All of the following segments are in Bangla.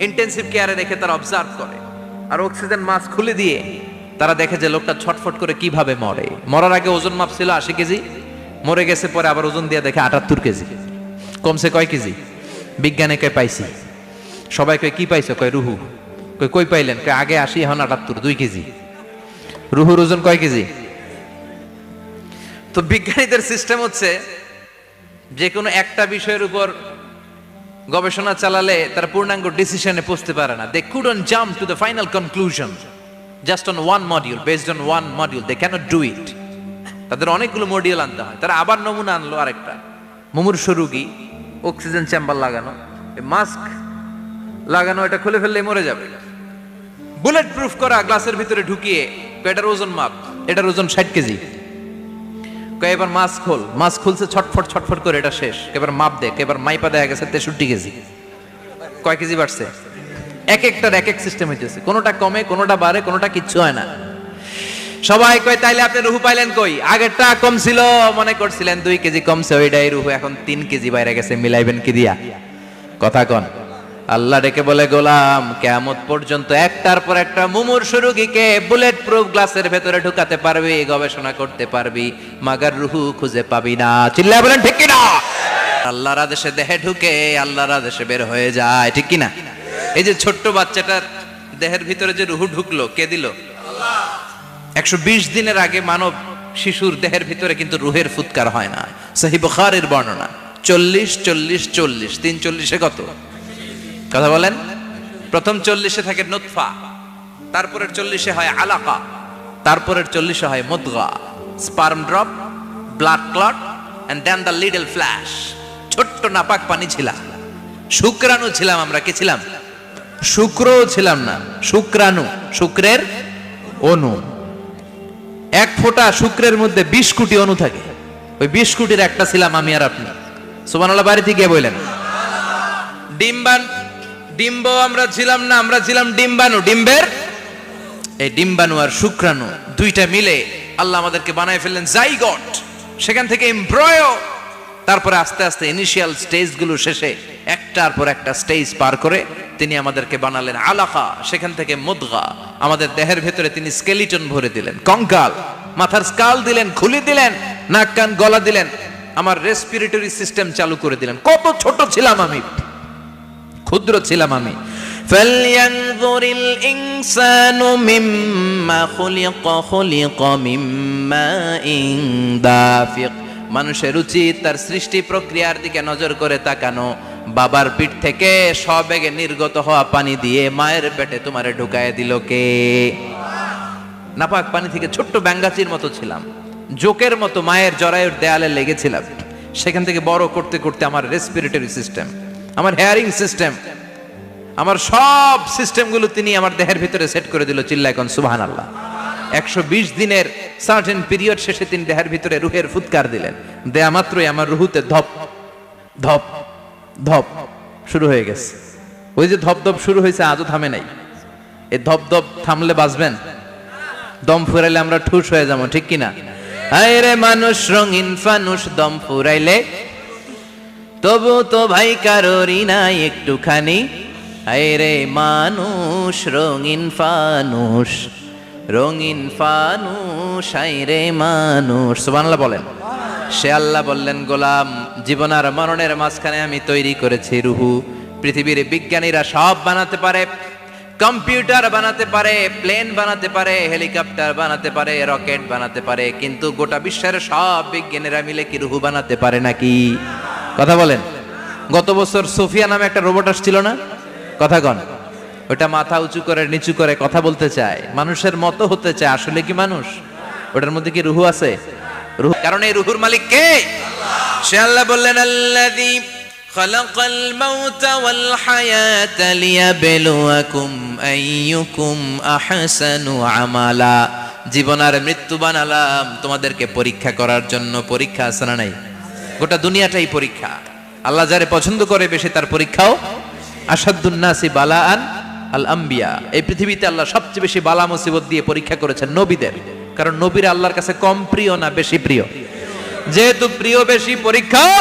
ইন্টেন্সিভ কেয়ারে রেখে তারা অবজার্ভ করে, আর অক্সিজেন মাস্ক খুলে দিয়ে তারা দেখে যে লোকটা ছটফট করে কিভাবে মরে। মরার আগে ওজন মাপ ছিল 80 কেজি, মরে গেছে পরে আবার ওজন দিয়ে দেখে 78 কেজি। কমছে কয় কেজি? বিজ্ঞানে কয় পাইছি। সবাই কয় কি পাইছো? কয় রুহু। কই পাইলেন? কয় আগে 80 এখন 78, 2 কেজি। রুহুর ওজন কয় কেজি? তো বিজ্ঞানীদের সিস্টেম হচ্ছে যে কোনো একটা বিষয়ের উপর গবেষণা চালালে তারা পূর্ণাঙ্গ ডিসিশনে পৌঁছতে পারে না। They couldn't jump to the final conclusion just on one module, based on one module. They can't do it. তাদের অনেকগুলো মডিউল আনতে হয়। তারা আবার নমুনা আনলো আরেকটা মুমূর্ষু রোগী, অক্সিজেন চেম্বার লাগানো, মাস্ক লাগানো, এটা খুলে ফেললে মরে যাবে। বুলেট প্রুফ করা গ্লাসের ভিতরে ঢুকিয়ে এটার ওজন মাপ, এটার ওজন 60 কেজি। এবার মাস্ক খোল, মাস্ক খুলছে ছটফট ছটফট করে, এটা শেষ। এবার মাপ দেখ, এবার মাইপা দেখা গেছে 63 কেজি। কয় কেজি বাড়ছে? এক একটার এক এক সিস্টেম হইতেছে, কোনোটা কমে, কোনোটা বাড়ে, কোনোটা কিচ্ছু হয় না। সবাই কয় তাইলে আপনি রুহু পাইলেন কই? আগেরটা কম ছিল, মনে করছিলেন 2 কেজি কমছে, ওইটাই রুহু, এখন 3 কেজি বাইরে গেছে, মিলাইবেন কি দিয়া? কথা কন। আল্লাহ ডেকে বলে, গোলাম কিয়ামত পর্যন্ত একটার পর একটা মুমূর্ষু রোগীকে বুলেট প্রুফ গ্লাসের ভেতরে ঢুকাতে পারবি, গবেষণা করতে পারবি, মাগার রুহু খুঁজে পাবি না। চিল্লায় বলেন ঠিক কিনা? আল্লাহর আদেশে দেহে ঢুকে, আল্লাহর আদেশে বের হয়ে যায়, ঠিক কিনা? এই যে ছোট্ট বাচ্চাটার দেহের ভিতরে যে রুহু ঢুকলো, কে দিল? আল্লাহ। 120 দিনের আগে মানব শিশুর দেহের ভিতরে কিন্তু রুহের ফুৎকার হয় না। সহিহ বুখারীর বর্ণনা 40 40 40, 3 40-এ কত? কথা বলেন। প্রথম 40-এ থাকে নুতফা, তারপরের 40-এ হয় আলাকা, তারপরের 40-এ হয় মুদগা, sperm drop, blood clot, and then the little flesh. ছোট্ট নাপাক পানি ছিলাম, শুক্রাণু ছিলাম আমরা। কি ছিলাম? শুক্রও ছিলাম না, শুক্রাণু, শুক্রের অণু। এক ফোঁটা শুক্রের মধ্যে 20 কোটি অণু থাকে। ওই 20 কোটির একটা ছিলাম আমি আর আপনি। সুবহানাল্লাহ বাড়িতে গিয়ে বললেন। ডিম্ব আমরা ছিলাম না, আমরা ছিলাম ডিম্বাণু। ডিম্বের এই ডিম্বাণু আর শুক্রাণু দুইটা মিলে আল্লাহ আমাদেরকে বানায় ফেললেন জাইগট, সেখান থেকে এমব্রয়ো, তারপরে আস্তে আস্তে ইনিশিয়াল স্টেজগুলো শেষে একটার পর একটা স্টেজ পার করে তিনি আমাদেরকে বানালেন আলাকা, সেখান থেকে মুদগা। আমাদের দেহের ভেতরে তিনি স্কেলিটন ভরে দিলেন, কঙ্কাল, মাথার স্কাল দিলেন, খুলি দিলেন, নাক কান গলা দিলেন, আমার রেসপিরেটরি সিস্টেম চালু করে দিলেন। কত ছোট ছিলাম আমি, ক্ষুদ্র ছিলাম আমি। ফালয়ানযুরিল ইনসানু মিম্মা খুলিকা, খুলিকা মিম্মাইন দাফিক। মানুষের উচিত তার সৃষ্টি প্রক্রিয়ার দিকে নজর করে তাকানো। বাবার পিঠ থেকে সবেগে নির্গত হওয়া পানি দিয়ে মায়ের পেটে তোমারে ঢুকায় দিল কে? নাপাক পানি থেকে ছোট্ট ব্যাঙ্গাচির মতো ছিলাম, জোকের মতো মায়ের জরায়ুর দেয়ালে লেগেছিলাম। সেখান থেকে বড় করতে করতে আমার রেসপিরেটরি সিস্টেম, আমার হেয়ারিং সিস্টেম, আমার সব সিস্টেমগুলো তিনি আমার দেহের ভিতরে সেট করে দিল। চিল্লায় কোন সুবহানাল্লাহ। 120 দিনের সার্টেন পিরিয়ড শেষে তিনি দেহের ভিতরে রুহের ফুৎকার দিলেন। দেয়া মাত্রই আমার রুহুতে ধপ ধপ ধপ শুরু হয়ে গেছে। ওই যে ধপ ধপ শুরু হয়েছে, আজও থামে নাই। এই ধপ ধপ থামলে বাঁচবেন? দম ফুরাইলে আমরা ঠুস হয়ে যাবো, ঠিক কিনা? হায় রে মানুষ রঙিন ফানুষ, দম ফুরাইলে তবু তো ভাই কারোরই নাই একটুখানি। হায় রে মানুষ রঙিন ফানুষ, রঙিন ফানুষ, হায় রে মানুষ। সুবহানাল্লাহ বলেন। সে আল্লাহ বললেন, গোলাম জীবন আর মরণের মাঝখানে আমি তৈরি করেছি রুহু। পৃথিবীর বিজ্ঞানীরা সব বানাতে পারে, কম্পিউটার বানাতে পারে, প্লেন বানাতে পারে, হেলিকপ্টার বানাতে পারে, রকেট বানাতে পারে, কিন্তু গোটা বিশ্বের সব বিজ্ঞানীরা মিলে কি রুহু বানাতে পারে নাকি? কথা বলেন। গত বছর সোফিয়া নামে একটা রোবট আসছিল না? কথা কন। ওটা মাথা উঁচু করে নিচু করে কথা বলতে চায়, মানুষের মতো হতে চায়। আসলে কি মানুষ? ওটার মধ্যে কি রুহু আছে? রুহু, কারণ এই রুহুর মালিক কে? সে আল্লাহ বললেন, আল্লাযী খালাকাল মাউতা ওয়াল হায়াতা লিয়াবলুয়াকুম আইয়ুকুম আহসানু আমালা। জীবন আর মৃত্যু বানালাম তোমাদেরকে পরীক্ষা করার জন্য। পরীক্ষা আছে না নাই? গোটা দুনিয়াটাই পরীক্ষা। আল্লাহ যারে পছন্দ করে বেশি তার পরীক্ষাও। আসাদুন নাসি বালাআন আল আম্বিয়া। এই পৃথিবীতে আল্লাহ সবচেয়ে বেশি বালা মুসিবত দিয়ে পরীক্ষা করেছেন নবীদের, কারণ নবীরা আল্লাহর কাছে কম প্রিয় না বেশি প্রিয়? যেহেতু প্রিয় বেশি, পরীক্ষাও।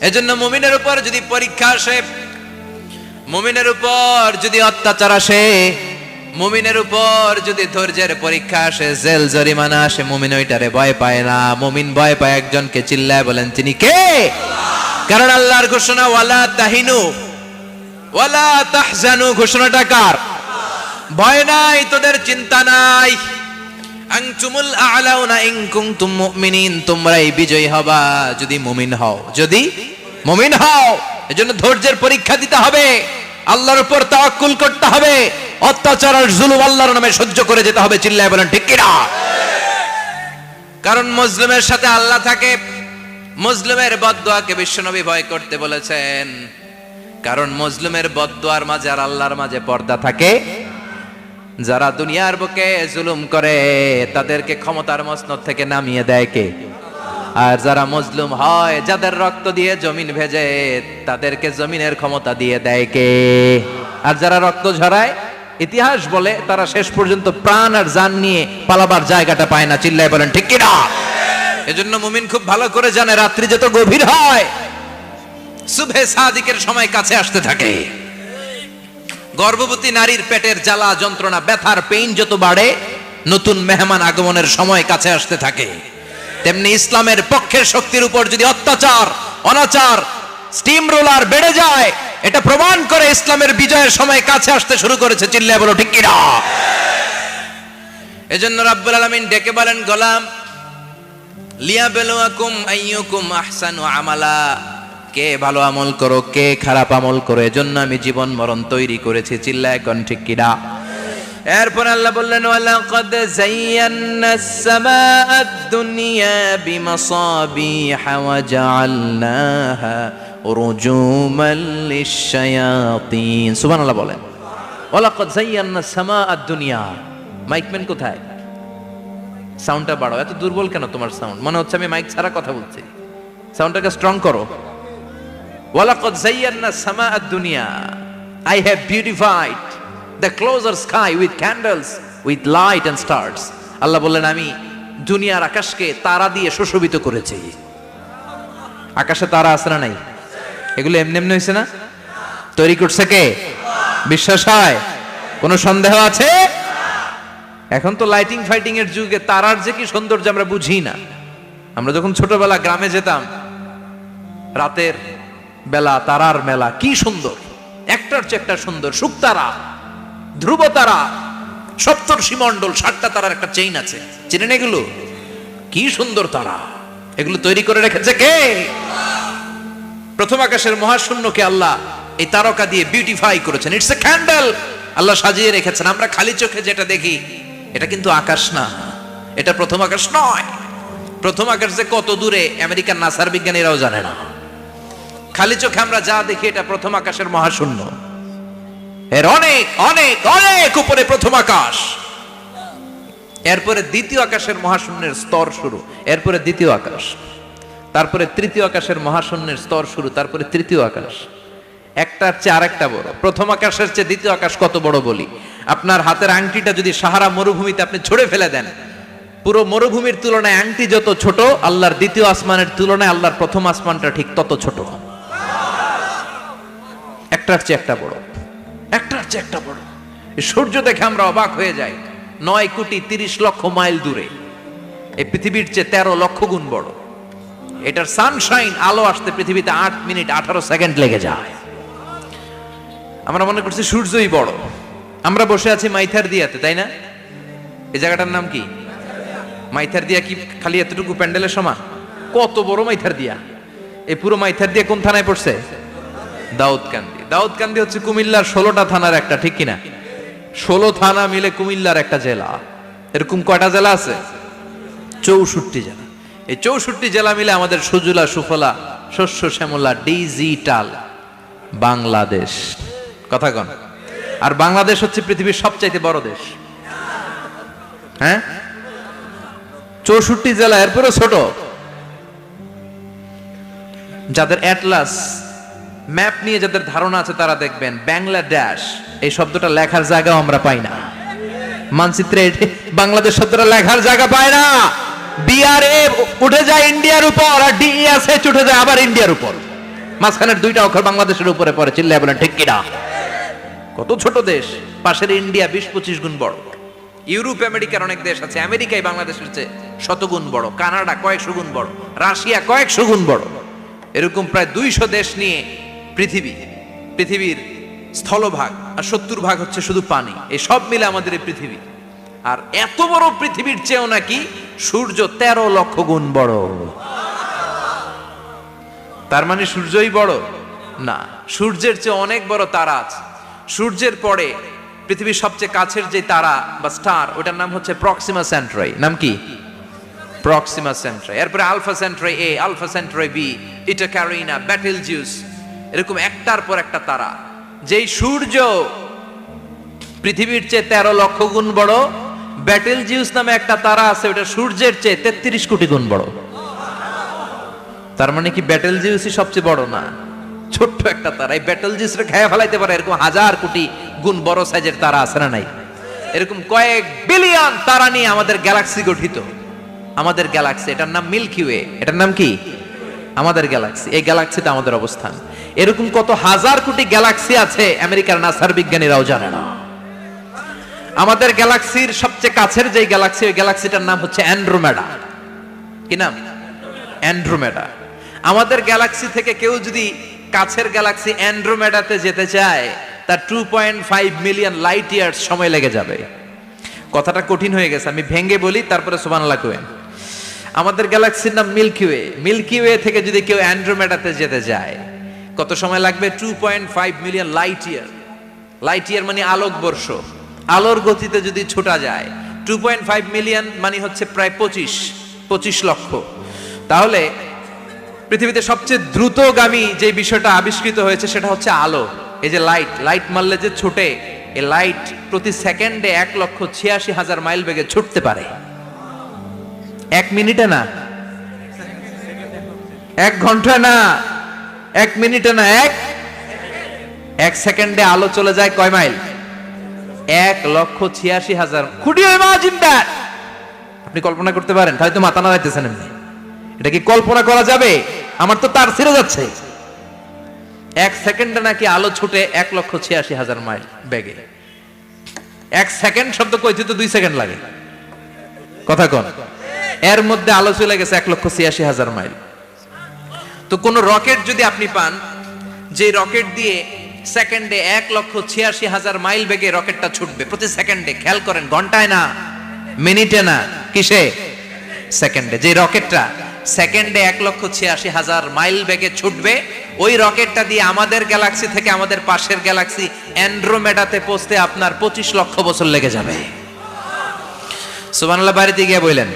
এজন্য মুমিনের উপর যদি পরীক্ষা আসে, মুমিনের উপর যদি অত্যাচার আসে, মুমিনের উপর যদি ধৈর্যের পরীক্ষা আসে, জেল জরিমানা আসে, মুমিন ওইটারে ভয় পায় না। মুমিন ভয় পায় একজনকে, চিল্লায় বলেন তিনি কে? কারণ আল্লাহর ঘোষণা ওয়ালা তাহিনু ওয়ালা তাহজানু, ঘোষণাটা কার? ভয় নাই, তোদের চিন্তা নাই। আনতুমুল আ'লাউনা ইন কুনতুম মুমিনিন, তোমরাই বিজয়ী হবা যদি মুমিন হও, যদি মুমিন হও। এজন্য ধৈর্যের পরীক্ষা দিতে হবে, আল্লাহর উপর তাওয়াক্কুল করতে হবে, অত্যাচার আর জুলুম আল্লাহর নামে সহ্য করে যেতে হবে। চিল্লায় বলেন ঠিক কি না? কারণ মুসলিমের সাথে আল্লাহ থাকে। মুসলিমের বদদুয়াকে বিশ্বনবী ভয় করতে বলেছেন, কারণ মুসলিমের বদদুয়ার মাঝে আর আল্লাহর মাঝে পর্দা থাকে। যারা দুনিয়ার বুকে জুলুম করে তাদেরকে ক্ষমতার মসনদ থেকে নামিয়ে দেয় কে? আর যারা মজলুম হয়, যাদের রক্ত দিয়ে জমিন ভেজে, তাদেরকে জমিনের ক্ষমতা দিয়ে দেয় কে? আর যারা রক্ত ঝরায়, ইতিহাস বলে তারা শেষ পর্যন্ত প্রাণ আর জান নিয়ে পালাবার জায়গাটা পায় না। চিল্লায় বলেন ঠিক কি না? এজন্য মুমিন খুব ভালো করে জানে, রাত্রি যত গভীর হয়, সুবহে সাদিকের সময় কাছে আসতে থাকে। গর্ভবতী নারীর পেটের জ্বালা যন্ত্রণা, ব্যথার পেইন যত বাড়ে, নতুন মেহমান আগমনের সময় কাছে আসতে থাকে। তেমনি ইসলামের পক্ষের শক্তির উপর যদি অত্যাচার, অনাচার, স্টিম রোলার বেড়ে যায়, এটা প্রমাণ করে ইসলামের বিজয়ের সময় কাছে আসতে শুরু করেছে। চিল্লায় বলো ঠিক কি না? এজন্য রাব্বুল আলামিন ডেকে বলেন, গোলাম লিয়াবলুয়াকুম আইয়ুকুম আহসানু আমালা, কে ভালো আমল করো, কে খারাপ আমল করো, এজন্য আমি জীবন মরণ তৈরি করেছি। চিল্লায় কোন ঠিক কি না? এরপর আল্লাহ বললেন, ওয়ালাকাদ যায়্যানাস সামাআদ দুনিয়া বিমাসাবিহা ওয়া জাআলনাহা রুজুমান লিশ-শায়াতিন। সুবহানাল্লাহ বলেন। ওয়ালাকাদ যায়্যানাস সামাআদ দুনিয়া। মাইকম্যান কোথায়? সাউন্ডটা বাড়াও। এত দুর্বল কেন তোমার সাউন্ড? মনে হচ্ছে আমি মাইক ছাড়া কথা বলছি। সাউন্ডটাকে স্ট্রং করো। ওয়ালাকাদ যায়্যানাস সামাআদ দুনিয়া, I have beautified the closer sky with candles, with light and stars. আল্লাহ বললেন, আমি দুনিয়ার আকাশকে তারা দিয়ে সুশোভিত করেছি। আকাশে তারা আছে না নাই? এগুলো এমনি এমনি হয়েছে না? তৈরি করছে কে? বিশ্বাস হয়? কোনো সন্দেহ আছে? এখন তো লাইটিং ফাইটিং এর যুগে তারার যে কি সৌন্দর্য আমরা বুঝি না। আমরা যখন ছোটবেলা গ্রামে যেতাম, রাতের বেলা তারার মেলা, কি সুন্দর, একটার চেয়ে একটা সুন্দর। শুকতারা, ধ্রুব তারা, সপ্তর্ষি মণ্ডল, 7টা তারার একটা চেইন আছে, চিনেন এগুলো? কি সুন্দর তারা! এগুলো তৈরি করে রেখেছে কে? প্রথম আকাশের মহাশূন্যকে আল্লাহ এই তারকা দিয়ে বিউটিফাই করেছেন। ইটস এ ক্যান্ডেল, আল্লাহ সাজিয়ে রেখেছেন। আমরা খালি চোখে যেটা দেখি, এটা কিন্তু আকাশ না, এটা প্রথম আকাশ নয়। প্রথম আকাশ যে কত দূরে আমেরিকার নাসার বিজ্ঞানীরাও জানে না। খালি চোখে আমরা যা দেখি, এটা প্রথম আকাশের মহাশূন্য। এর অনেক অনেক অনেক উপরে প্রথম আকাশ। এরপরে দ্বিতীয় আকাশের মহাশূন্যের স্তর শুরু, এরপরে দ্বিতীয় আকাশ, তারপরে তৃতীয় আকাশের মহাশূন্যের স্তর শুরু, তারপরে তৃতীয় আকাশ। একটার চেয়ে আরেকটা বড়। প্রথম আকাশের চেয়ে দ্বিতীয় আকাশ কত বড় বলি, আপনার হাতের আংটিটা যদি সাহারা মরুভূমিতে আপনি ছুঁড়ে ফেলে দেন, পুরো মরুভূমির তুলনায় আংটি যত ছোট, আল্লাহর দ্বিতীয় আসমানের তুলনায় আল্লাহর প্রথম আসমানটা ঠিক তত ছোট। একটার চেয়ে একটা বড়, একটার চেয়ে একটা বড়। সূর্য দেখে আমরা অবাক হয়ে যাই, 9,30,00,000 মাইল দূরে। এই পৃথিবীর চেয়ে 13 লক্ষ গুণ বড়। এটার সানশাইন, আলো আসতে পৃথিবীতে 8 মিনিট 18 সেকেন্ড লেগে যায়। আমরা মনে করছি সূর্যই বড়। আমরা বসে আছি মাইথার দিয়াতে, তাই না? এই জায়গাটার নাম কি? মাইথার দিয়া। কি খালি এতটুকু প্যান্ডেলের সমান? কত বড় মাইথার দিয়া! এই পুরো মাইথার দিয়া কোন থানায় পড়ছে? দাউদকান্দি। দাউদকান্দি হচ্ছে কুমিল্লার 16টা থানার একটা, ঠিক কিনা? 16 থানা মিলে কুমিল্লার একটা জেলা। এরকম কয়টা জেলা আছে? 64 জেলা। এই 64 জেলা মিলে আমাদের সুজলা সুফলা, শস্য শ্যামলা, ডিজিটাল বাংলাদেশ। কথা কন। আর বাংলাদেশ হচ্ছে পৃথিবীর সবচাইতে বড় দেশ। হ্যাঁ, 64 জেলা, এরপরে ছোট। যাদের অ্যাটলাস ম্যাপ নিয়ে যাদের ধারণা আছে, তারা দেখবেন বাংলাদেশ এই শব্দটা লেখার জায়গাও আমরা পাই না। মানচিত্রে বাংলাদেশ শব্দটা লেখার জায়গা পায় না। বিআরএ উঠে যায় ইন্ডিয়ার উপর, আর ডিএসএইচ উঠে যায় আবার ইন্ডিয়ার উপর। মাঝখানের 2টা অক্ষর বাংলাদেশের উপরে পড়ে। চিল্লায় বলেন ঠিক কিনা? কত ছোট দেশ, পাশের ইন্ডিয়া 20-25 গুণ বড়, ইউরোপ আমেরিকার অনেক দেশ আছে, আমেরিকায় বাংলাদেশের চেয়ে শতগুণ বড়, কানাডা কয়েকশো গুণ বড়, রাশিয়া কয়েকশো গুণ বড়, এরকম প্রায় 200 দেশ নিয়ে পৃথিবীর স্থলভাগ, আর 70% হচ্ছে শুধু পানি। এই সব মিলে আমাদের এই পৃথিবী। আর এত বড় পৃথিবীর চেয়েও নাকি সূর্য 13 লক্ষ গুণ বড়। তার মানে সূর্যই বড় না, সূর্যের চেয়ে অনেক বড় তারা আছে। সূর্যের পরে পৃথিবীর সবচেয়ে কাছের যে তারা বা স্টার, ওটার নাম হচ্ছে প্রক্সিমা সেন্ট্রাই। নাম কি? প্রক্সিমা সেন্ট্রাই। এরপরে আলফা সেন্ট্রাই এ, আলফা সেন্ট্রাই বি, ইটা ক্যারিনা, ব্যাটেলজিউস, এরকম একটার পর একটা তারা। যেই সূর্য পৃথিবীর চেয়ে 13 লক্ষ গুণ বড়, ব্যাটেলজিউস নামে একটা তারা আছে, ওটা সূর্যের চেয়ে 33 কোটি গুণ বড়। তার মানে কি ব্যাটেলজিউসই সবচেয়ে বড় না, ছোট্ট একটা তারা। এই ব্যাটেলজিউসরে খেয়ে ফেলাইতে পারে এরকম 1000 কোটি গুণ বড় সাইজের তারা আছে না নাই? এরকম কয়েক বিলিয়ন তারা নিয়ে আমাদের গ্যালাক্সি গঠিত। আমাদের গ্যালাক্সি, এটার নাম মিল্কি ওয়ে। এটার নাম কি? আমাদের গ্যালাক্সি। এই গ্যালাক্সিতে আমাদের অবস্থান। এরকম কত হাজার কোটি গ্যালাক্সি আছে আমেরিকার নাসার বিজ্ঞানীরাও জানে না। আমাদের গ্যালাক্সির সবচেয়ে কাছের যে গ্যালাক্সি, ওই গ্যালাক্সিটার নাম হচ্ছে অ্যান্ড্রোমেডা। কি নাম? অ্যান্ড্রোমেডা। আমাদের গ্যালাক্সি থেকে কেউ যদি কাছের গ্যালাক্সি অ্যান্ড্রোমেডাতে যেতে চায়, তার 2.5 মিলিয়ন লাইট ইয়ার্স সময় লেগে যাবে। কথাটা কঠিন হয়ে গেছে, আমি ভেঙে বলি, তারপরে সুবহানাল্লাহ কইবেন। আমাদের গ্যালাক্সির নাম মিল্কি ওয়ে। মিল্কি ওয়ে থেকে যদি কেউ অ্যান্ড্রোমেডাতে যেতে যায়, কত সময় লাগবে? 2.5 million light year. Light year মানে আলোকবর্ষ। আলোর গতিতে যদি ছোটা যায়, 2.5 মিলিয়ন মানে হচ্ছে প্রায় 25 লক্ষ। তাহলে পৃথিবীতে সবচেয়ে দ্রুতগামী যে বিষয়টা আবিষ্কৃত হয়েছে সেটা হচ্ছে আলো। এই যে লাইট মারলে যে ছোটে, এই লাইট প্রতি সেকেন্ডে 1,86,000 মাইল বেগে ছুটতে পারে। 1 মিনিটে না, 1 ঘন্টা না, 1 মিনিটে না, 1 সেকেন্ডে আলো চলে যায় কয় mile? 1,86,000। Could you imagine that? আপনি কল্পনা করতে পারেন? তাই তো মাথা নাড়াইতেছেন এমনি। এটা কি কল্পনা করা যাবে? আমার তো তার ছিঁড়ে যাচ্ছে। 1 সেকেন্ডে নাকি আলো ছুটে 1,86,000 মাইল বেগে। 1 সেকেন্ড শব্দ কইতে তো 2 সেকেন্ড লাগে। কথা কোন? এর মধ্যে আলো চলে গেছে 1,86,000 মাইল। তো কোন রকেট যদি আপনি পান, যে রকেট দিয়ে সেকেন্ডে 1,86,000 মাইল বেগে রকেটটা ছুটবে প্রতি সেকেন্ডে, খেয়াল করেন, ঘন্টায় না, মিনিটে না, কিসে? সেকেন্ডে। যে রকেটটা সেকেন্ডে 1,86,000 মাইল বেগে ছুটবে, ওই রকেটটা দিয়ে আমাদের গ্যালাক্সি থেকে আমাদের পাশের গ্যালাক্সি অ্যান্ড্রোমেডাতে পৌঁছতে আপনার 25 লক্ষ বছর লেগে যাবে। সুবহানাল্লাহ বাড়িতে গিয়ে বললেন।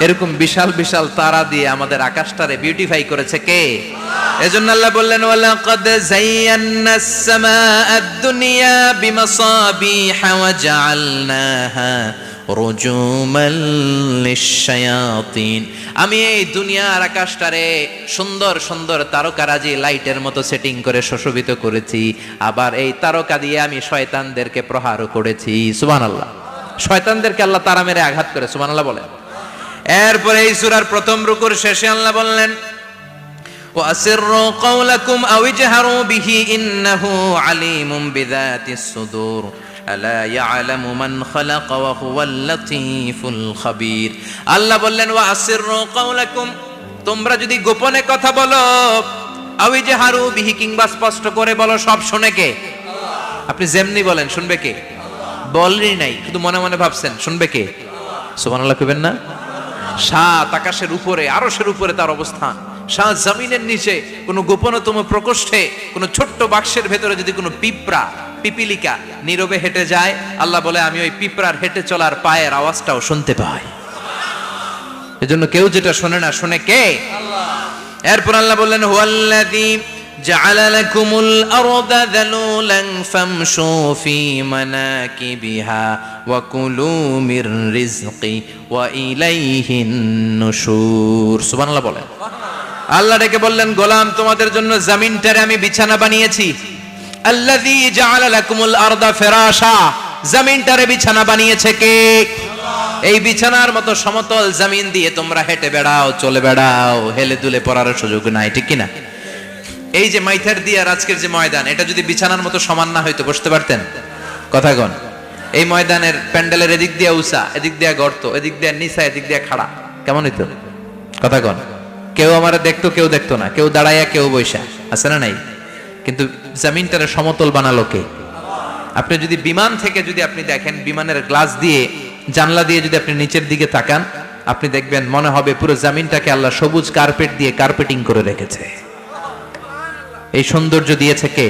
এরকম বিশাল বিশাল তারা দিয়ে আমাদের আকাশটারে বিউটিফাই করেছে কে? এজন্য আল্লাহ বললেন, ওয়ালাকাদ যায়্যানাস সামাআদ দুনিয়া বিমাসাবিহা ওয়া জাআলনাহা রুজুমান লিশ-শায়াতিন। আমি এই দুনিয়ার আকাশটারে সুন্দর সুন্দর তারকারাজি লাইটের মতো সেটিং করে সুশোভিত করেছি। আবার এই তারকা দিয়ে আমি শয়তানদেরকে প্রহারও করেছি। সুবহানাল্লাহ। শয়তানদেরকে আল্লাহ তারা মেরে আঘাত করে। সুবহানাল্লাহ বলেন। এরপরে এই সূরার প্রথম রুকুর শেষে আল্লাহ বললেন, ওয়াসিররু কাওলাকুম আও ইজহারু বিহি ইন্নাহু আলিমুম বিযাতিস সুদূর আলা ইয়ালামু মান খালাকা ওয়া হুয়াল লাতীফুল খাবীর। আল্লাহ বললেন, ওয়াসিররু কাওলাকুম, তোমরা যদি গোপনে কথা বলো, আও ইজহারু বিহি, কিংবা স্পষ্ট করে বলো, সব শুনে কে? আল্লাহ। আপনি যেমনি বলেন শুনবে কে? বলেনই নাই, শুধু মনে মনে ভাবছেন, শুনবে কে? সুবহানাল্লাহ কইবেন না? সাত আকাশের উপরে, আরশের উপরে তার অবস্থান, সাত জমিনের নিচে কোনো গোপনতম প্রকোষ্ঠে, কোনো ছোট্ট বাক্সের ভেতরে যদি কোনো পিপিলিকা নীরবে হেঁটে যায়, আল্লাহ বলে আমি ওই পিঁপড়ার হেঁটে চলার পায়ের আওয়াজটাও শুনতে পাই। এজন্য কেউ যেটা শোনে না, শোনে কে? আল্লাহ। এরপর আল্লাহ বললেন, হুয়াল্লাযী জাআলা লাকুমুল আরদা যালুলান ফামশু ফি মানাকিবিহা ওয়া কুলু মির রিজকি ওয়া ইলাইহিন নুশুর। সুবহানাল্লাহ বলেন। আল্লাহ ডেকে বললেন, গোলাম, তোমাদের জন্য জমিনটারে আমি বিছানা বানিয়েছি। আল্লাযী জাআলা লাকুমুল আরদা ফিরাশা, জমিনটারে বিছানা বানিয়েছে কে? আল্লাহ। এই বিছানার মতো সমতল জমিন দিয়ে তোমরা হেঁটে বেড়াও, চলে বেড়াও, হেলে দুলে পড়ার সুযোগ নাই, ঠিক কি না? এই যে মাইথার দিয়ে আর আজকের যে ময়দান, এটা যদি বিছানার মতো সমান না হইতো বসতে পারতেন? কথা কন। এই ময়দানের প্যান্ডেলের এদিক দিয়ে উঁচা, এদিক দিয়ে গর্ত, এদিক দিয়ে নিচা, এদিক দিয়ে খাড়া, কেমন হইতো? কথা কন। কেউ আমারে দেখতো, কেউ দেখতো না, কেউ দাঁড়াইয়া, কেউ বৈশা, আছে না নাই? কিন্তু জমিনটারে সমতল বানালো কে? আপনি যদি বিমান থেকে যদি আপনি দেখেন, বিমানের গ্লাস দিয়ে, জানলা দিয়ে যদি আপনি নিচের দিকে তাকান, আপনি দেখবেন মনে হবে পুরো জমিনটাকে আল্লাহ সবুজ কার্পেট দিয়ে কার্পেটিং করে রেখেছে। এই সৌন্দর্য দিয়েছে কে?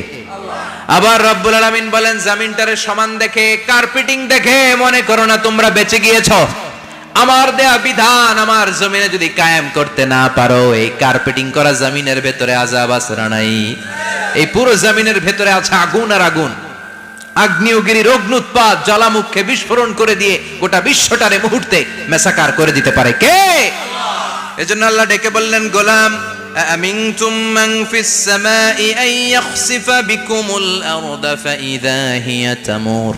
আবার রব্বুল আলামিন বলেন, জমিনটারে সমান দেখে, কার্পেটিং দেখে মনে করো না তোমরা বেঁচে গিয়েছো। আমার দেয়া বিধান আমার জমিনে যদি কায়েম করতে না পারো, এই কার্পেটিং করা জমিনের ভেতরে আযাব আছে না নাই? এই পুরো জমিনের ভেতরে আছে আগুন আর আগুন। আগ্নেয়গিরির অগ্নুৎপাত জ্বালামুখে বিস্ফোরণ করে দিয়ে গোটা বিশ্বটারে মুহূর্তে মেসাকার করে দিতে পারে কে? এজন্য আল্লাহ ডেকে বললেন, গোলাম আমিনতুম মান ফিস সামাই আন ইয়াখসিফা বিকুমুল আরদা ফাইযা হিয়া তামুর।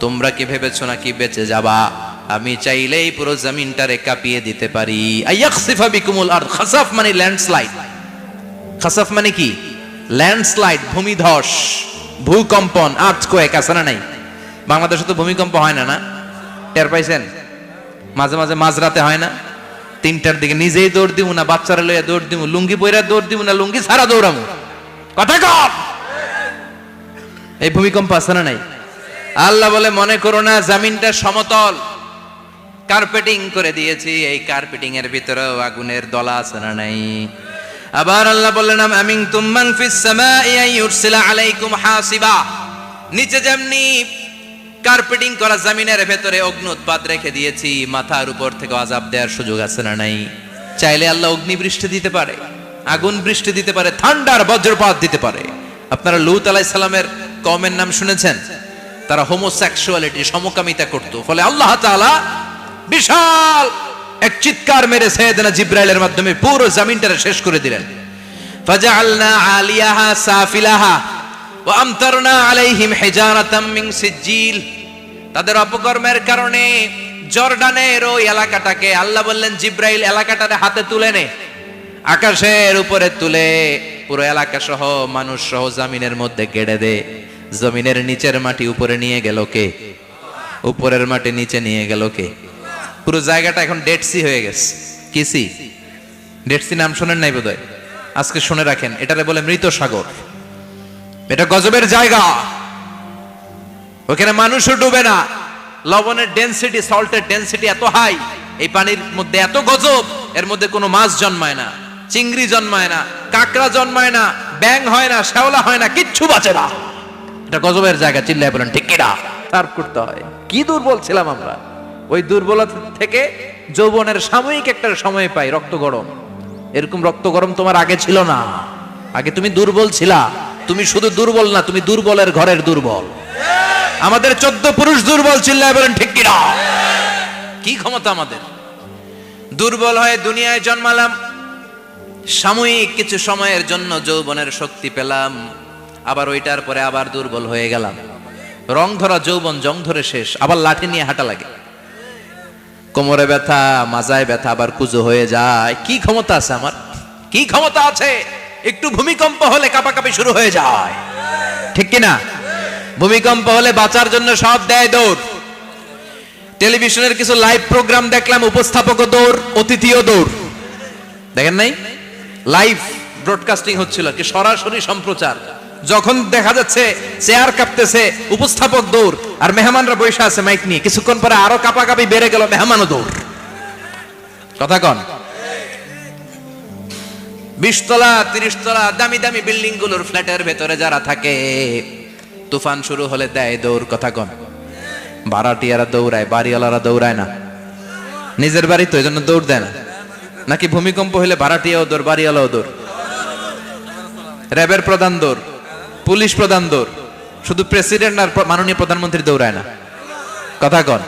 তোমরা কি ভেবেছো নাকি বেঁচে যাবা? আমি চাইলেই পুরো জমিনটারে কাঁপিয়ে দিতে পারি। আন ইয়াখসিফা বিকুমুল আরদ, খাসাফ মানে ল্যান্ডস্লাইড। খাসাফ মানে কি? ল্যান্ডস্লাইড, ভূমিধস, ভূকম্পন, আর্থকোয়েক, আছে না নাই? বাংলাদেশে তো ভূমিকম্প হয় না, না? টের পাইছেন? মাঝে মাঝে মাঝরাতে হয় না? 3টার দিকে নিজেই দৌড় দিব না বাচ্চারা লইয়া দৌড় দিব, লুঙ্গি পইরা দৌড় দিব না লুঙ্গি ছাড়া দৌড়ামু? কথা কর। এই ভূমিকম্প আছে না নাই? আল্লাহ বলে, মনে করো না জমিনটা সমতল, কার্পেটিং করে দিয়েছি। এই কার্পেটিং এর ভিতরেও আগুনের দলা আছে না নাই? আবার আল্লাহ বললেন, আমিনতুম মান ফিস সামাই আন ইউরসিলা আলাইকুম হাসিবা। নিচে যেমনি কার্পেটিং করা জমিনের ভেতরে অগ্নুৎপাত রেখে দিয়েছি, মাথার উপর থেকে আযাব দেওয়ার সুযোগ আছে না নাই? চাইলে আল্লাহ অগ্নি বৃষ্টি দিতে পারে, আগুন বৃষ্টি দিতে পারে, ঠান্ডার বজ্রপাত দিতে পারে। আপনারা লূত আলাইহিস সালামের কওমের নাম শুনেছেন? তারা হোমোসেক্সুয়ালিটি, সমকামিতা করত। ফলে আল্লাহ তাআলা বিশাল এক চিৎকার মেরে সাইয়েদনা জিবরাইলের মাধ্যমে পুরো জমিনটারে শেষ করে দিলেন। ফাজআলনা আলিয়াহা সাফিলাহা ওয়া আমতারনা আলাইহিম হিজারাতাম মিন সিজিল। তাদের অপকর্মের কারণে জর্ডানের ওই এলাকাটাকে আল্লাহ বললেন, জিবরাইল এলাকাটারে হাতে তুলে নে, আকাশের উপরে তুলে পুরো এলাকা সহ মানুষ সহ জমিনের মধ্যে গেড়ে দে। জমিনের নিচের মাটি উপরে নিয়ে গেল কে? উপরের মাটি নিচে নিয়ে গেল কে? পুরো জায়গাটা এখন ডেড সি হয়ে গেছে। কি সি? ডেড সি নাম শোনেন নাই বোধহয়? আজকে শুনে রাখেন, এটারে বলে মৃত সাগর। এটা গজবের জায়গা, ওখানে মানুষও ডুবে না। লবণের ডেনসিটি, সল্টের ডেনসিটি এত হাই, এই পানির মধ্যে এত গজব, এর মধ্যে কোনো মাছ জন্মায় না, চিংড়ি জন্মায় না, কাঁকড়া জন্মায় না, ব্যাং হয় না, শ্যাওলা হয় না, কিচ্ছু বাঁচে না। এটা গজবের জায়গা। চিল্লায় বলেন ঠিক কিনা? সার্ভ করতে হয়। কি দুর্বল ছিলাম আমরা! ওই দুর্বলতা থেকে যৌবনের সাময়িক একটা সময় পাই রক্ত গরম। এরকম রক্ত গরম তোমার আগে ছিল না। আগে তুমি দুর্বল ছিলা। তুমি শুধু দুর্বল না, তুমি দুর্বলের ঘরের দুর্বল। আমাদের 14 পুরুষ দুর্বল। চিল্লায় বলেন ঠিক কিনা? কি ক্ষমতা আমাদের! দুর্বল হয়ে দুনিয়ায় জন্মালাম, সাময়িক কিছু সময়ের জন্য যৌবনের শক্তি পেলাম, আবার ওইটার পরে আবার দুর্বল হয়ে গেলাম। রং ধরা যৌবন জং ধরে শেষ, আবার লাঠি নিয়ে হাঁটা লাগে। কোমরে ব্যথা, মাজায় ব্যথা, আবার কুজো হয়ে যায়। কি ক্ষমতা আছে আমার! কি ক্ষমতা আছে! একটু ভূমিকম্প হলে কাঁপাকাঁপি শুরু হয়ে যায়, ঠিক কিনা? ভূমিকম্প হলে বাঁচার জন্য সব দেয় দৌড়। টেলিভিশনের কিছু লাইভ প্রোগ্রাম দেখলাম, উপস্থাপকও দৌড়, অতিথিও দৌড়। দেখেন নাই? লাইভ ব্রডকাস্টিং হচ্ছিল, কি সরাসরি সম্প্রচার। যখন দেখা যাচ্ছে চেয়ার কাঁপতেছে, উপস্থাপক দৌড়, আর মেহমানরা বসে আছে মাইক নিয়ে। কিছুক্ষণ পরে আরো কাঁপাকাঁপি বেড়ে গেল, মেহমানও দৌড়। কথা কন। 20 তলা 30 তলা দামি দামি বিল্ডিং গুলোর ফ্ল্যাটের ভেতরে যারা থাকে, তুফান শুরু হলে দেয় দৌড়। কথা কন। ভাড়াটিয়ারা দৌড়ায়, বাড়িওয়ালারা দৌড়ায় না। নিজের বাড়ি তো, এই জন্য দৌড় দেয় না। নাকি ভূমিকম্প হলে ভাড়াটিয়াও দৌড়, বাড়িওয়ালাও দৌড়, র্যাবের প্রধান দৌড়, পুলিশ প্রধান দৌড়, শুধু প্রেসিডেন্ট আর মাননীয় প্রধানমন্ত্রী দৌড়ায় না। কথা কন।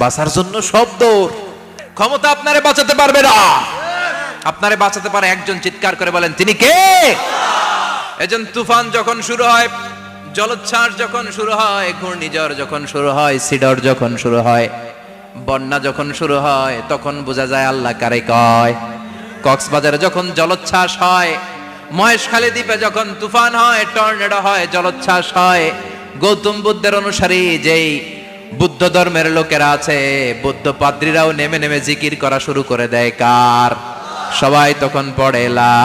বাঁচার জন্য সব দৌড়। ক্ষমতা আপনারে বাঁচাতে পারবে না। আপনারে বাঁচাতে পারে একজন। চিৎকার করে বলেন তিনি কে? এজন তুফান যখন শুরু হয়, জলোচ্ছ্বাস যখন শুরু হয়, ঘূর্ণিঝড় যখন শুরু হয়, সিডর যখন শুরু হয়, বন্যা যখন শুরু হয়, তখন বোঝা যায় আল্লাহ কারে কয়। কক্সবাজারে যখন জলোচ্ছ্বাস হয়, মহেশখালী দ্বীপে যখন তুফান হয়, টর্নেডো হয়, জলোচ্ছ্বাস হয়, গৌতম বুদ্ধের অনুসারী যেই বুদ্ধ ধর্মের লোকেরা আছে, বুদ্ধ পাদ্রীরাও নেমে নেমে জিকির করা শুরু করে দেয়। কার? সবাই তখন পড়ে লা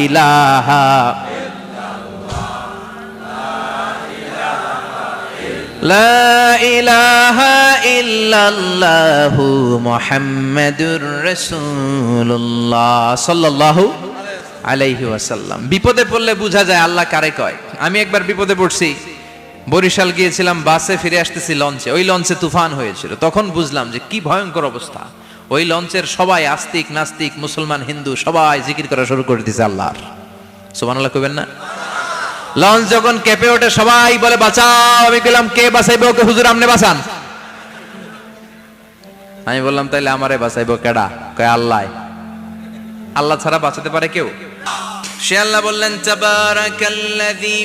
ইলাহা লা ইলাহা ইল্লাল্লাহু মুহাম্মাদুর রাসূলুল্লাহ সাল্লাল্লাহু আলাইহি ওয়াসাল্লাম। বিপদে পড়লে বোঝা যায় আল্লাহ কারে কয়। আমি একবার বিপদে পড়ছি, বরিশাল গিয়েছিলাম, বাসে ফিরে আসতেছি লঞ্চে, ওই লঞ্চে তুফান হয়েছিল। তখন বুঝলাম যে কি ভয়ঙ্কর অবস্থা। ওই লঞ্চের সবাই আস্তিক নাস্তিক মুসলমান হিন্দু সবাই জিকির করা শুরু করে দিয়েছে আল্লাহর। সুবহানাল্লাহ কইবেন না? লঞ্চ যখন কেঁপে ওঠে সবাই বলে বাঁচাও। আমি বললাম কে বাঁচাইবো? ওকে হুজুর আপনি বাঁচান। আমি বললাম তাইলে আমারে বাঁচাইবো কেডা? কয় আল্লাহ। আল্লাহ ছাড়া বাঁচাতে পারে কেউ? সে আল্লাহ বললেন তাবারাকাল্লাযী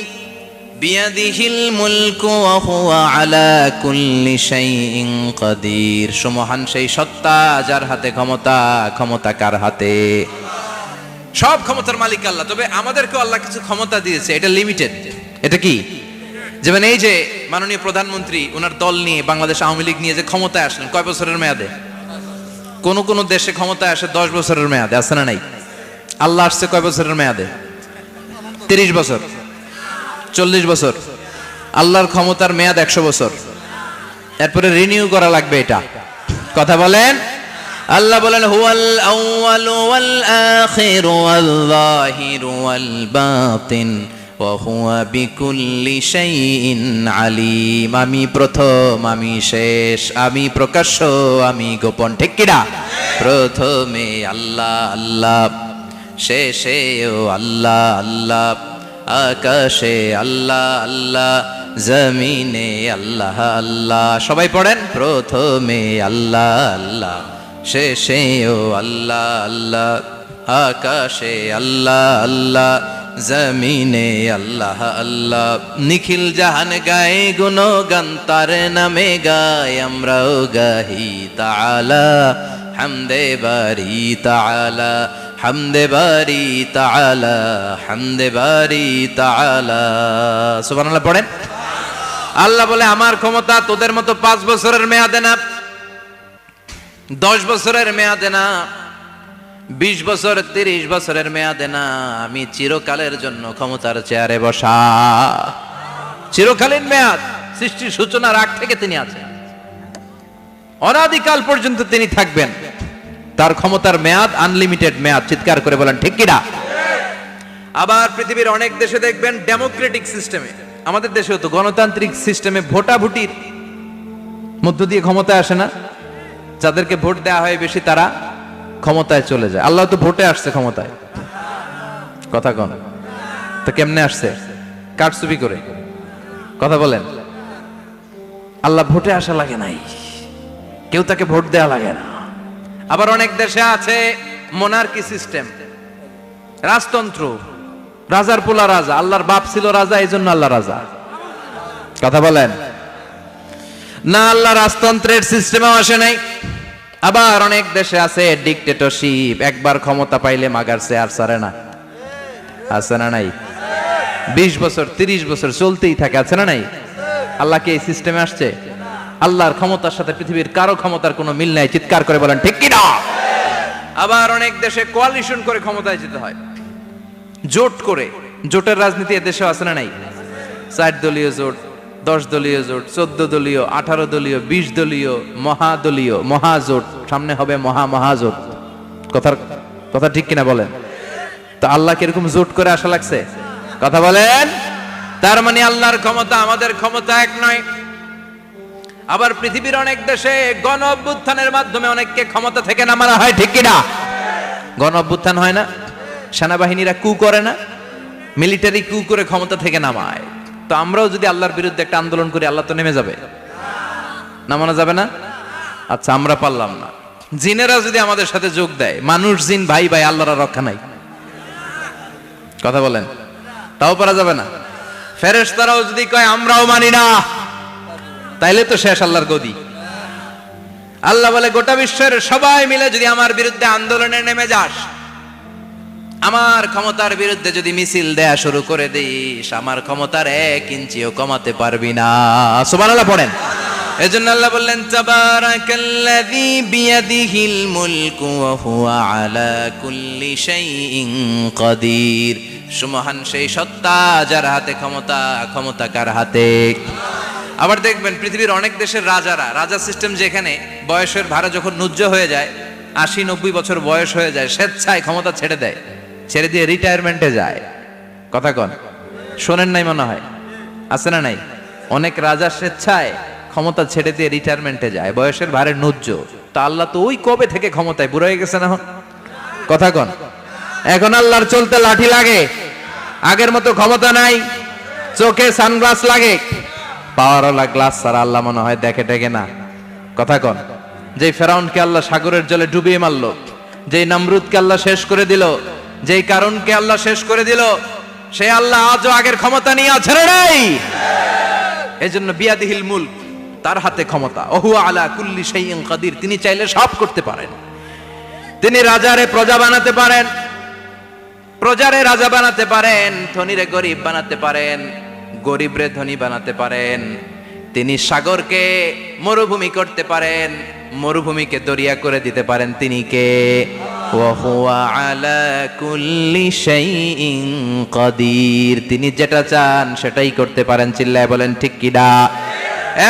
বিয়াদিহিল মুলকু ওয়া হুয়া আলা কুল্লি শাইইন কাদির। সুমহান সেই সত্তা যার হাতে ক্ষমতা, ক্ষমতা কার হাতে? সব ক্ষমতার মালিক আল্লাহ। তবে আমাদেরকে আল্লাহ কিছু ক্ষমতা দিয়েছে, এটা লিমিটেড। এটা কি? যেমন এই যে মাননীয় প্রধানমন্ত্রী ওনার দল নিয়ে বাংলাদেশ আওয়ামী লীগ নিয়ে যে ক্ষমতায় আসলেন, কয় বছরের মেয়াদে? কোন কোন দেশে ক্ষমতায় আসে 10 বছরের মেয়াদে, আছে না নাই? আল্লাহ আসছে কয় বছরের মেয়াদে? 30 বছর, 40 বছর। আল্লাহর ক্ষমতার মেয়াদ 100 বছর। এরপরে রিনিউ করা লাগবে। এটা কথা বলেন। আল্লাহ বলেন হুয়াল আউয়ালু ওয়াল আখিরু ওয়াল যাহিরু ওয়াল বাতিন ওয়া হুয়া বিকুল্লি শাইইন আলিম। আমি প্রথম, আমি শেষ, আমি প্রকাশ্য, আমি গোপন। ঠিক কি না? প্রথমে আল্লাহ আল্লাহ, শেষেও আল্লাহ আল্লাহ, আকাশে আল্লাহ আল্লাহ, জমিনে আল্লাহ আল্লাহ। সবাই পড়েন প্রথমে আল্লাহ আল্লাহ, শেষেও আল্লাহ আল্লাহ, আকাশে আল্লাহ আল্লাহ, জমিনে আল্লাহ আল্লাহ। নিখিল জাহান গায়ে গুণগান তার নামে গায়, আমরাও গাহি তাআলা হামদে বারি তাআলা, হামদে বারি তাআলা, হামদে বারি তাআলা। সুবহানাল্লাহ পড়েন। আল্লাহ বলে আমার ক্ষমতা তোদের মতো 5 বছরের মেয়াদে না, 10 বছরের মেয়াদে না, 20 বছর 30 বছরের মেয়াদে না, আমি চিরকালের জন্য ক্ষমতার চেয়ারে বসা। চিরকালীন মেয়াদ, সৃষ্টির সূচনার আগ থেকে তিনি আছেন, অনাদিকাল পর্যন্ত তিনি থাকবেন। তার ক্ষমতার মেয়াদ আনলিমিটেড মেয়াদ। চিৎকার করে বলেন ঠিক কিনা? আবার পৃথিবীর অনেক দেশে দেখবেন ডেমোক্রেটিক সিস্টেমে, আমাদের দেশেও তো গণতান্ত্রিক সিস্টেমে ভোটাভুটির মধ্য দিয়ে ক্ষমতায় আসে না। যাদেরকে ভোট দেওয়া হয় বেশি তারা ক্ষমতায় চলে যায়। আল্লাহ তো ভোটে আসছে ক্ষমতায়। কথা কন তো কেমনে আসছে? কারচুপি করে। কথা বলেন। আল্লাহ ভোটে আসা লাগে নাই, কেউ তাকে ভোট দেওয়া লাগে না। আবার অনেক দেশে আছে মোনার্কি সিস্টেম, রাজতন্ত্র, রাজার পোলা রাজা। আল্লাহর বাপ ছিল রাজা, এই জন্য আল্লাহ রাজা। কথা বলেন না, আল্লাহ রাজতন্ত্রের সিস্টেমেও আসে নাই। আবার অনেক দেশে আছে ডিক্টেটরশিপ, একবার ক্ষমতা পাইলে মাগার চেয়ার ছাড়ে না। আছে না নাই? 20 বছর 30 বছর চলতেই থাকে। আছে না নাই? আল্লাহ কি এই সিস্টেমে আসছে? আল্লাহর ক্ষমতার সাথে পৃথিবীর কারো ক্ষমতার কোনো মিল নাই। চিৎকার করে বলেন ঠিক কি না? আবার অনেক দেশে কোয়ালিশন করে ক্ষমতায় যেতে হয়, জোট করে। জোটের রাজনীতি এদেশে আছে না নাই? 4 দলীয় জোট, 10 দলীয় জোট, 14 দলীয়, 18 দলীয়, 20 দলীয়, মহাদলীয়, মহাজোট, সামনে হবে মহাজোট। কথা ঠিক কিনা বলেন? তো আল্লাহ কিরকম জোট করে আসা লাগছে? কথা বলেন। তার মানে আল্লাহর ক্ষমতা আমাদের ক্ষমতা এক নয়। আবার পৃথিবীর অনেক দেশে গণ অভ্যুত্থানের মাধ্যমে অনেককে ক্ষমতা থেকে নামানো হয়। ঠিক কিনা? গণ অভ্যুত্থান হয় না, সেনাবাহিনীরা কু করে না, মিলিটারি কু করে ক্ষমতা থেকে নামায়। তো আমরাও যদি আল্লাহর বিরুদ্ধে একটা আন্দোলন করি, আল্লাহ তো নেমে যাবে, নামানো যাবে না? আচ্ছা আমরা পারলাম না, জিনেরা যদি আমাদের সাথে যোগ দেয়, মানুষ জিন ভাই ভাই, আল্লাহর রক্ষা নাই। কথা বলেন, তাও পারা যাবে না। ফেরেশতারাও যদি কয় আমরাও মানি না, তাইলে তো শেষ আল্লাহর গদি। আল্লাহ বলে গোটা বিশ্বের সবাই মিলে যদি আমার বিরুদ্ধে আন্দোলনে নেমে যাস, আমার ক্ষমতার বিরুদ্ধে যদি মিছিল দেয়া শুরু করে দিস, আমার ক্ষমতার 1 ইঞ্চিও কমাতে পারবি না। সুবহানাল্লাহ পড়েন। এজন্য আল্লাহ বললেন, তাবারাকাল্লাযী বিয়াদিহিল মুলকু ওয়া হুয়া আলা কুল্লি শাইইন কাদির। সুমহান সেই সত্তা যার হাতে ক্ষমতা, ক্ষমতা কার হাতে? আবার দেখবেন পৃথিবীর অনেক দেশের রাজা সিস্টেম, যেখানে বয়সের ভারে যখন নুজ্জ হয়ে যায়, 80-90 বছর বয়স হয়ে যায়, স্বেচ্ছায় ক্ষমতা ছেড়ে দেয়, ছেড়ে দিয়ে রিটায়ারমেন্টে যায়। কথা কন, শোনেন নাই মনে হয়? আছে না নাই? অনেক রাজা স্বেচ্ছায় ক্ষমতা ছেড়ে দিয়ে রিটায়ারমেন্টে যায়, বয়সের ভারে নুজ্জ। তা আল্লাহ তো ওই কবে থেকে ক্ষমতায়, বুড়ো হয়ে গেছে না? কথা কন, এখন আল্লাহর চলতে লাঠি লাগে, আগের মতো ক্ষমতা নাই, চোখে সানগ্লাস লাগে, পাওয়ারওয়ালা গ্লাস ছাড়া আল্লাহ মনে হয় দেখে টেকে না। কথা কন, যেই ফেরাউনকে আল্লাহ সাগরের জলে ডুবিয়ে মারলো, যেই নমরুদকে আল্লাহ শেষ করে দিল, যেই কারণকে আল্লাহ শেষ করে দিল, সে আল্লাহ আজও আগের ক্ষমতা নিয়ে ছেড়ে নাই। এই জন্য বিয়াদিহিল মুলক, তার হাতে ক্ষমতা, ওহু আলা কুল্লি শাইইন কাদির, তিনি চাইলে সব করতে পারেন। তিনি রাজারে প্রজা বানাতে পারেন, প্রজারে রাজা বানাতে পারেন, ধনীরে গরিব বানাতে পারেন, গরিবরে ধনী বানাতে পারেন। তিনি সাগরকে মরুভূমি করতে পারেন, মরুভূমিকে দরিয়া করে দিতে পারেন। তিনি কে? ওয়া হুয়া আলা কুল্লি শাইইন কাদির, তিনি যেটা চান সেটাই করতে পারেন। চিল্লায় বলেন ঠিক কিনা?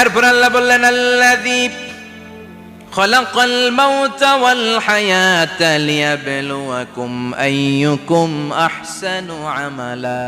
এরপর আল্লাহ বললেন, আল্লাযী খালাকাল মাউতা ওয়াল হায়াতা লিয়াবলুয়াকুম আইয়ুকুম আহসানু আমালা।